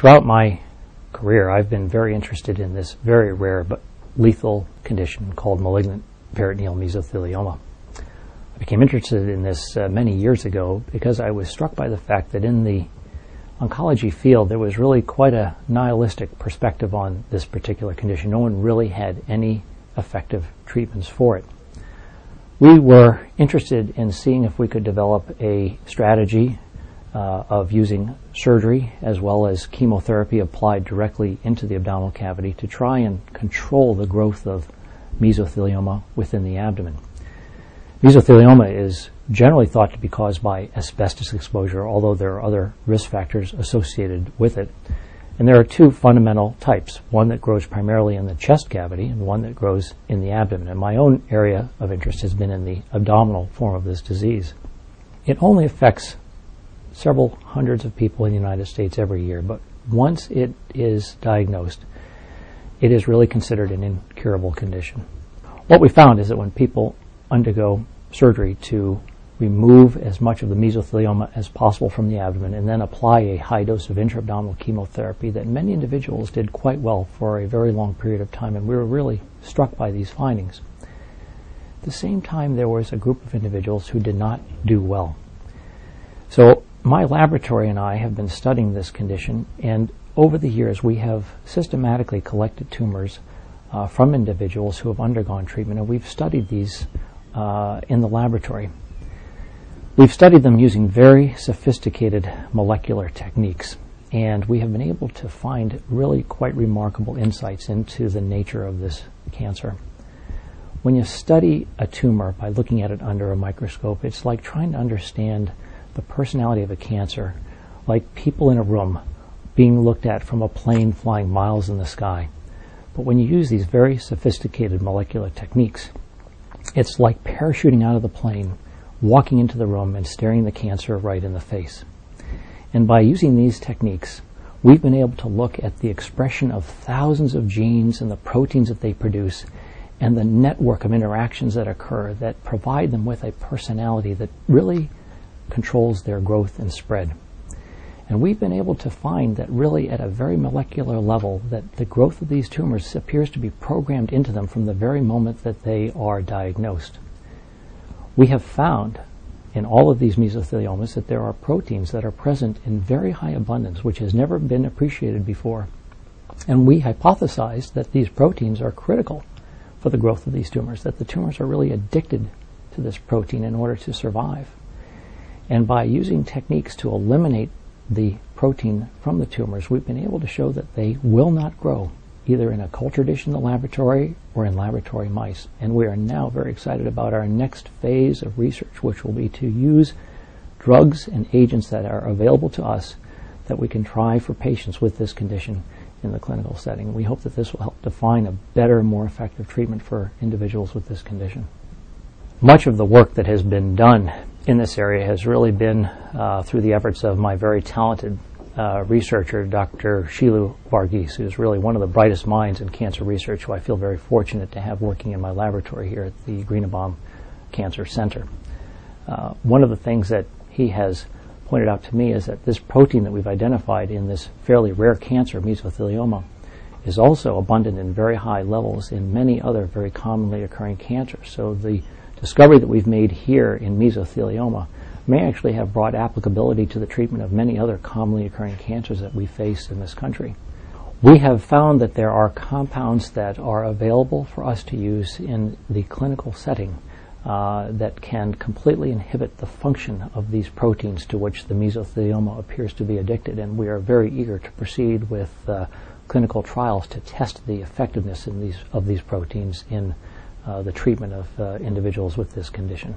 Throughout my career, I've been very interested in this very rare but lethal condition called malignant peritoneal mesothelioma. I became interested in this many years ago because I was struck by the fact that in the oncology field there was really quite a nihilistic perspective on this particular condition. No one really had any effective treatments for it. We were interested in seeing if we could develop a strategy of using surgery as well as chemotherapy applied directly into the abdominal cavity to try and control the growth of mesothelioma within the abdomen. Mesothelioma is generally thought to be caused by asbestos exposure, although there are other risk factors associated with it. And there are two fundamental types, one that grows primarily in the chest cavity and one that grows in the abdomen. And my own area of interest has been in the abdominal form of this disease. It only affects several hundreds of people in the United States every year, but once it is diagnosed, it is really considered an incurable condition. What we found is that when people undergo surgery to remove as much of the mesothelioma as possible from the abdomen and then apply a high dose of intra-abdominal chemotherapy, that many individuals did quite well for a very long period of time, and we were really struck by these findings. At the same time, there was a group of individuals who did not do well. So my laboratory and I have been studying this condition, and over the years we have systematically collected tumors from individuals who have undergone treatment, and we've studied these in the laboratory. We've studied them using very sophisticated molecular techniques, and we have been able to find really quite remarkable insights into the nature of this cancer. When you study a tumor by looking at it under a microscope, it's like trying to understand the personality of a cancer, like people in a room being looked at from a plane flying miles in the sky. But when you use these very sophisticated molecular techniques, it's like parachuting out of the plane, walking into the room and staring the cancer right in the face. And by using these techniques, we've been able to look at the expression of thousands of genes and the proteins that they produce and the network of interactions that occur that provide them with a personality that really controls their growth and spread. And we've been able to find that really at a very molecular level that the growth of these tumors appears to be programmed into them from the very moment that they are diagnosed. We have found in all of these mesotheliomas that there are proteins that are present in very high abundance, which has never been appreciated before. And we hypothesized that these proteins are critical for the growth of these tumors, that the tumors are really addicted to this protein in order to survive. And by using techniques to eliminate the protein from the tumors, we've been able to show that they will not grow, either in a culture dish in the laboratory or in laboratory mice. And we are now very excited about our next phase of research, which will be to use drugs and agents that are available to us that we can try for patients with this condition in the clinical setting. We hope that this will help define a better, more effective treatment for individuals with this condition. Much of the work that has been done in this area has really been through the efforts of my very talented researcher, Dr. Shilu Varghese, who is really one of the brightest minds in cancer research, who I feel very fortunate to have working in my laboratory here at the Greenebaum Cancer Center. One of the things that he has pointed out to me is that this protein that we've identified in this fairly rare cancer, mesothelioma, is also abundant in very high levels in many other very commonly occurring cancers. So the discovery that we've made here in mesothelioma may actually have broad applicability to the treatment of many other commonly occurring cancers that we face in this country. We have found that there are compounds that are available for us to use in the clinical setting that can completely inhibit the function of these proteins to which the mesothelioma appears to be addicted, and we are very eager to proceed with clinical trials to test the effectiveness of these proteins in the treatment of individuals with this condition.